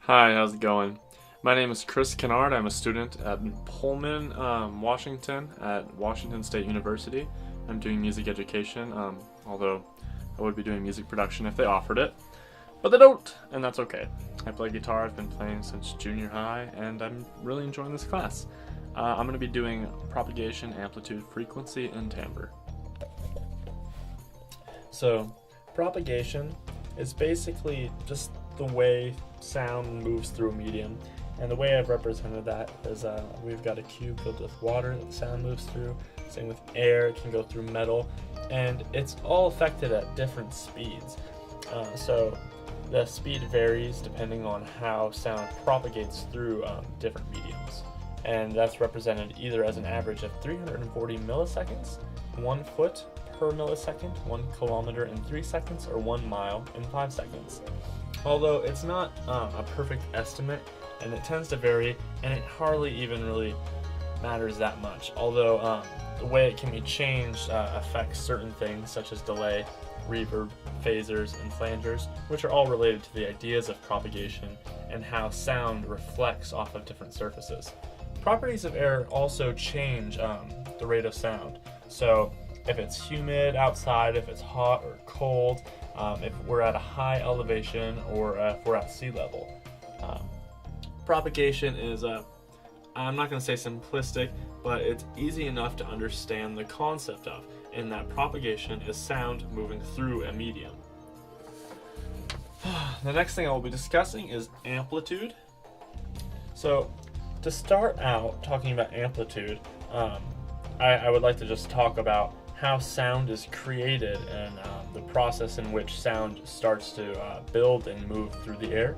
Hi, how's it going? My name is Chris Kennard. I'm a student at Pullman, Washington, at Washington State University. I'm doing music education, although I would be doing music production if they offered it. But they don't, and that's okay. I play guitar, I've been playing since junior high, and I'm really enjoying this class. I'm going to be doing propagation, amplitude, frequency, and timbre. So, propagation is basically just the way sound moves through a medium. And the way I've represented that is we've got a cube filled with water that the sound moves through. Same with air, it can go through metal. And it's all affected at different speeds. So the speed varies depending on how sound propagates through different mediums. And that's represented either as an average of 340 milliseconds, 1 foot per millisecond, 1 kilometer in 3 seconds, or 1 mile in 5 seconds. Although it's not a perfect estimate, and it tends to vary, and it hardly even really matters that much. Although the way it can be changed affects certain things such as delay, reverb, phasers, and flangers, which are all related to the ideas of propagation and how sound reflects off of different surfaces. Properties of air also change the rate of sound. So if it's humid outside, if it's hot or cold, if we're at a high elevation, or if we're at sea level. Propagation is, I'm not going to say simplistic, but it's easy enough to understand the concept of, in that propagation is sound moving through a medium. The next thing I will be discussing is amplitude. So to start out talking about amplitude, I would like to just talk about how sound is created and the process in which sound starts to build and move through the air.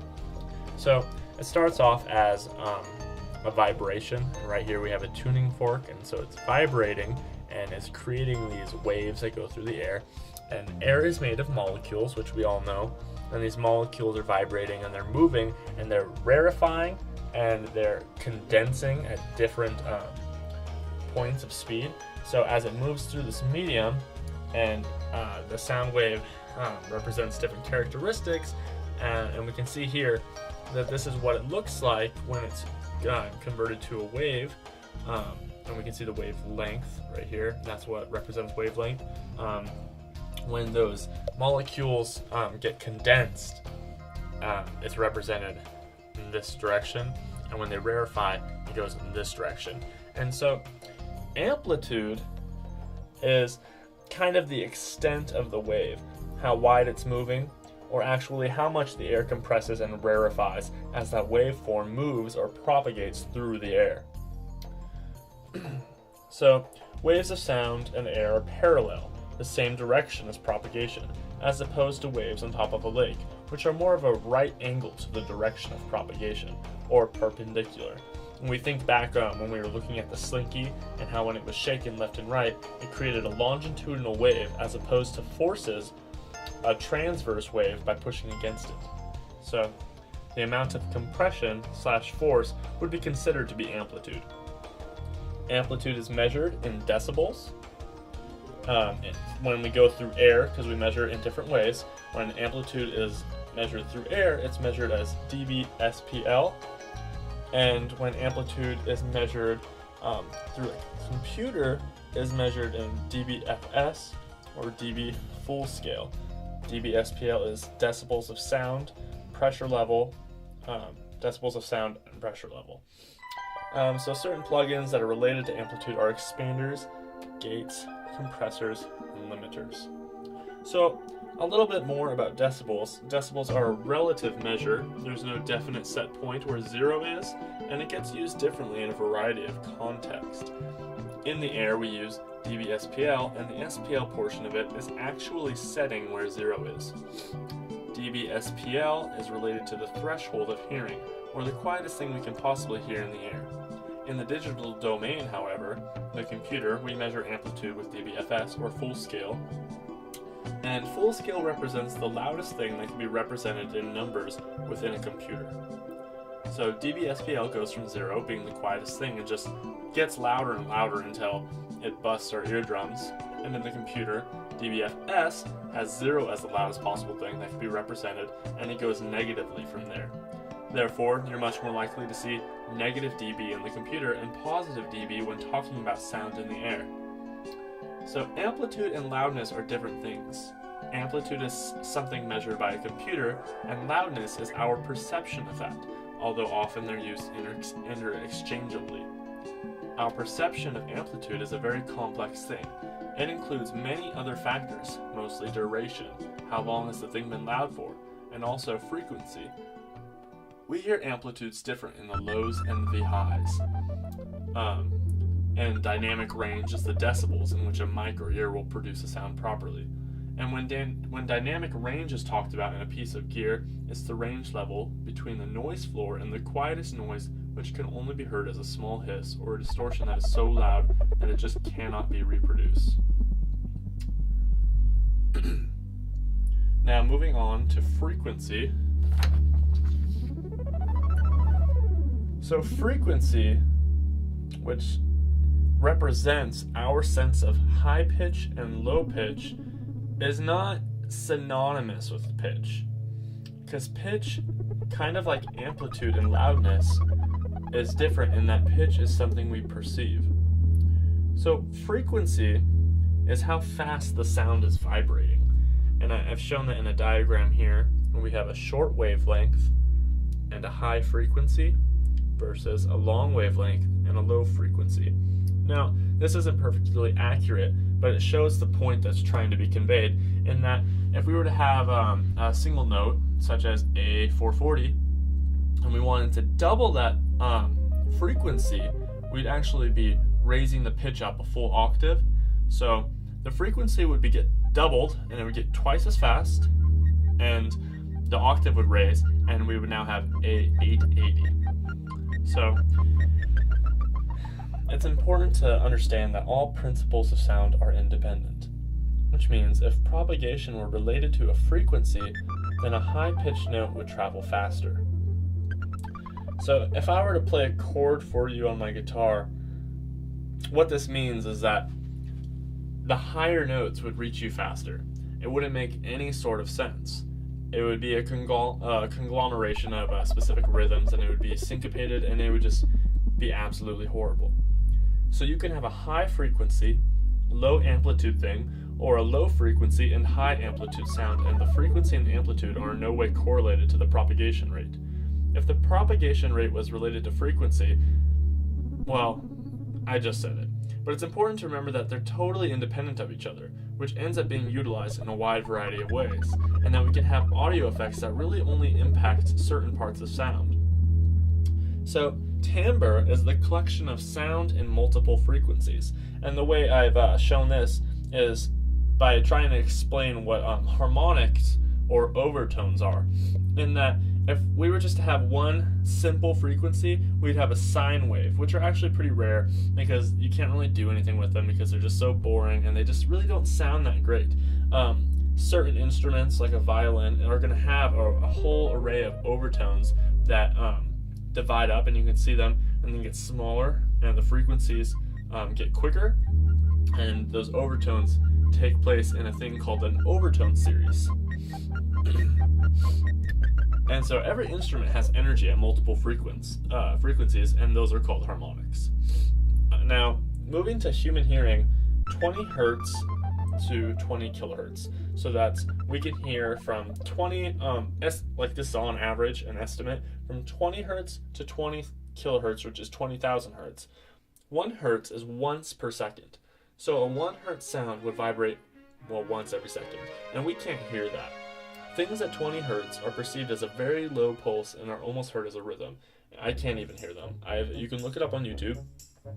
So it starts off as a vibration. Right here we have a tuning fork, and so it's vibrating and it's creating these waves that go through the air. And air is made of molecules, which we all know, and these molecules are vibrating and they're moving and they're rarefying and they're condensing at different points of speed. So as it moves through this medium, and the sound wave represents different characteristics, and we can see here that this is what it looks like when it's converted to a wave, and we can see the wavelength right here. That's what represents wavelength. When those molecules get condensed, it's represented in this direction, and when they rarefy, it goes in this direction. And so amplitude is kind of the extent of the wave, how wide it's moving, or actually how much the air compresses and rarefies as that waveform moves or propagates through the air. So waves of sound and air are parallel, the same direction as propagation, as opposed to waves on top of a lake, which are more of a right angle to the direction of propagation, or perpendicular. When we think back when we were looking at the slinky and how when it was shaken left and right, it created a longitudinal wave as opposed to forces, a transverse wave by pushing against it. So the amount of compression / force would be considered to be amplitude. Amplitude is measured in decibels. When we go through air, because we measure in different ways, when amplitude is measured through air, it's measured as dB/SPL. And when amplitude is measured through a computer, is measured in dBFS or dB full scale. dB/SPL is decibels of sound, pressure level, decibels of sound and pressure level. So certain plugins that are related to amplitude are expanders, gates, compressors, and limiters. So a little bit more about decibels. Decibels are a relative measure. There's no definite set point where 0 is, and it gets used differently in a variety of contexts. In the air we use dB/SPL, and the SPL portion of it is actually setting where 0 is. dB/SPL is related to the threshold of hearing, or the quietest thing we can possibly hear in the air. In the digital domain, however, the computer, we measure amplitude with dBFS, or full scale. And full scale represents the loudest thing that can be represented in numbers within a computer. So dB/SPL goes from 0, being the quietest thing, and just gets louder and louder until it busts our eardrums. And in the computer, dBFS has 0 as the loudest possible thing that can be represented, and it goes negatively from there. Therefore, you're much more likely to see negative dB in the computer and positive dB when talking about sound in the air. So amplitude and loudness are different things. Amplitude is something measured by a computer, and loudness is our perception effect, although often they're used interchangeably. Our perception of amplitude is a very complex thing. It includes many other factors, mostly duration, how long has the thing been loud for, and also frequency. We hear amplitudes different in the lows and the highs. And dynamic range is the decibels in which a mic or ear will produce a sound properly. And when dynamic range is talked about in a piece of gear, it's the range level between the noise floor and the quietest noise, which can only be heard as a small hiss or a distortion that is so loud that it just cannot be reproduced. Now moving on to frequency. So frequency, which represents our sense of high pitch and low pitch, is not synonymous with pitch. Because pitch, kind of like amplitude and loudness, is different in that pitch is something we perceive. So frequency is how fast the sound is vibrating. And I've shown that in a diagram here, where we have a short wavelength and a high frequency versus a long wavelength and a low frequency. Now, this isn't perfectly accurate, but it shows the point that's trying to be conveyed, in that if we were to have a single note, such as a 440, and we wanted to double that frequency, we'd actually be raising the pitch up a full octave. So the frequency would get doubled, and it would get twice as fast, and the octave would raise, and we would now have a 880. So it's important to understand that all principles of sound are independent, which means if propagation were related to a frequency, then a high-pitched note would travel faster. So if I were to play a chord for you on my guitar, what this means is that the higher notes would reach you faster. It wouldn't make any sort of sense. It would be a conglomeration of specific rhythms, and it would be syncopated, and it would just be absolutely horrible. So you can have a high frequency, low amplitude thing, or a low frequency and high amplitude sound, and the frequency and the amplitude are in no way correlated to the propagation rate. If the propagation rate was related to frequency, well, I just said it. But it's important to remember that they're totally independent of each other, which ends up being utilized in a wide variety of ways, and that we can have audio effects that really only impact certain parts of sound. So timbre is the collection of sound in multiple frequencies, and the way I've shown this is by trying to explain what harmonics or overtones are, in that if we were just to have one simple frequency, we'd have a sine wave, which are actually pretty rare because you can't really do anything with them because they're just so boring and they just really don't sound that great. Certain instruments, like a violin, are going to have a whole array of overtones that divide up, and you can see them, and then get smaller, and the frequencies get quicker, and those overtones take place in a thing called an overtone series. And so every instrument has energy at multiple frequencies, and those are called harmonics. Now, moving to human hearing, 20 hertz to 20 kilohertz. So that's, we can hear from 20, like this is on average, an estimate, from 20 hertz to 20 kilohertz, which is 20,000 hertz. 1 hertz is once per second. So a 1 hertz sound would vibrate, well, once every second, and we can't hear that. Things at 20 hertz are perceived as a very low pulse and are almost heard as a rhythm. I can't even hear them. You can look it up on YouTube.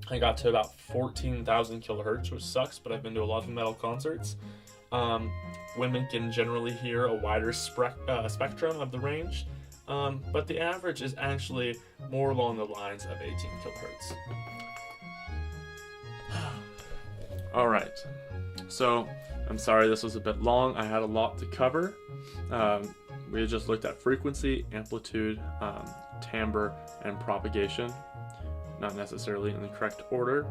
I got to about 14,000 kilohertz, which sucks, but I've been to a lot of metal concerts. Women can generally hear a wider spectrum of the range, but the average is actually more along the lines of 18 kilohertz. All right, so I'm sorry this was a bit long. I had a lot to cover. We just looked at frequency, amplitude, timbre, and propagation. Not necessarily in the correct order,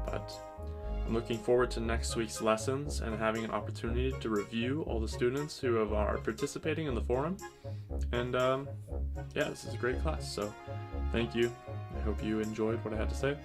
but I'm looking forward to next week's lessons and having an opportunity to review all the students who are participating in the forum. And yeah, this is a great class. So thank you. I hope you enjoyed what I had to say.